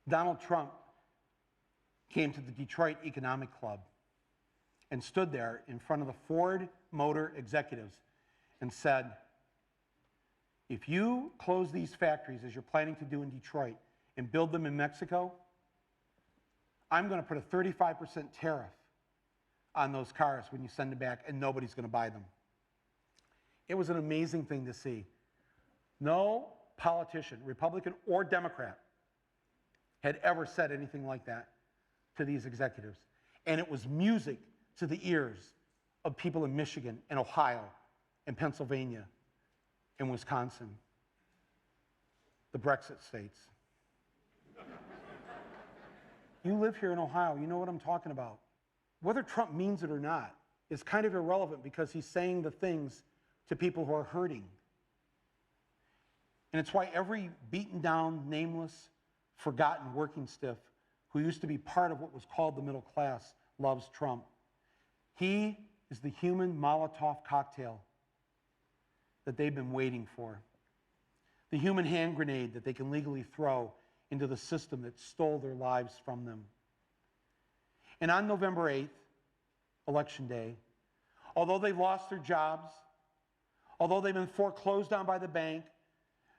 Donald Trump came to the Detroit Economic Club and stood there in front of the Ford Motor executives and said, if you close these factories as you're planning to do in Detroit and build them in Mexico, I'm going to put a 35% tariff on those cars when you send them back, and nobody's going to buy them. It was an amazing thing to see. No politician, Republican or Democrat, had ever said anything like that to these executives. And it was music to the ears of people in Michigan and Ohio and Pennsylvania and Wisconsin, the Brexit states. You live here in Ohio, you know what I'm talking about. Whether Trump means it or not is kind of irrelevant, because he's saying the things to people who are hurting. And it's why every beaten down, nameless, forgotten working stiff who used to be part of what was called the middle class loves Trump. He is the human Molotov cocktail that they've been waiting for. The human hand grenade that they can legally throw into the system that stole their lives from them. And on November 8th, Election Day, although they've lost their jobs, although they've been foreclosed on by the bank,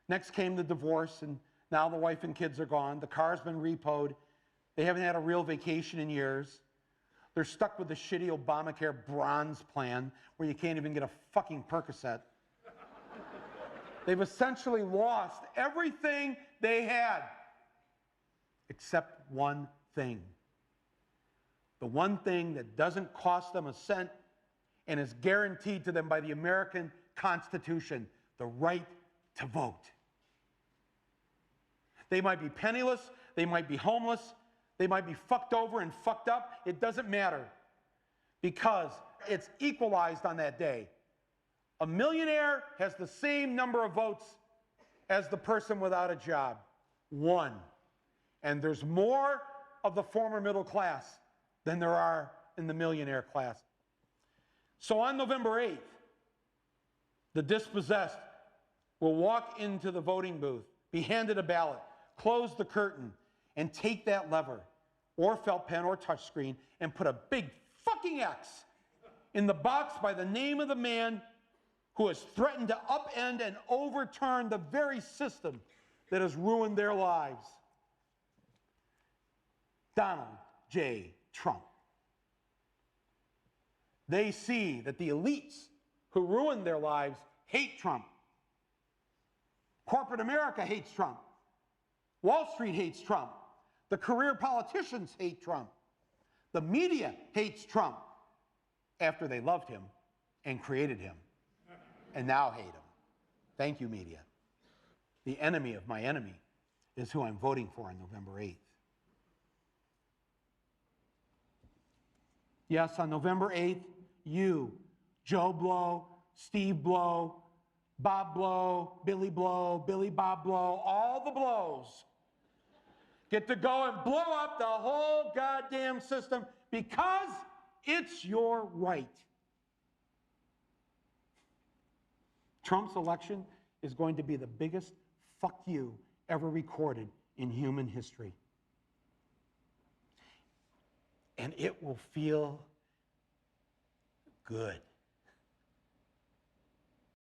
next came the divorce, and now the wife and kids are gone, the car's been repoed, they haven't had a real vacation in years, they're stuck with the shitty Obamacare bronze plan where you can't even get a fucking Percocet. They've essentially lost everything they had, except one thing. The one thing that doesn't cost them a cent and is guaranteed to them by the American Constitution: the right to vote. They might be penniless, they might be homeless, they might be fucked over and fucked up. It doesn't matter, because it's equalized on that day. A millionaire has the same number of votes as the person without a job. One. And there's more of the former middle class than there are in the millionaire class. So on November 8th, the dispossessed will walk into the voting booth, be handed a ballot, close the curtain, and take that lever, or felt pen or touchscreen, and put a big fucking X in the box by the name of the man who has threatened to upend and overturn the very system that has ruined their lives. Donald J. Trump. They see that the elites who ruined their lives hate Trump. Corporate America hates Trump. Wall Street hates Trump. The career politicians hate Trump. The media hates Trump after they loved him and created him, and now hate him. Thank you, media. The enemy of my enemy is who I'm voting for on November 8th. Yes, on November 8th, you, Joe Blow, Steve Blow, Bob Blow, Billy Bob Blow, all the blows, get to go and blow up the whole goddamn system, because it's your right. Trump's election is going to be the biggest fuck you ever recorded in human history. And it will feel good.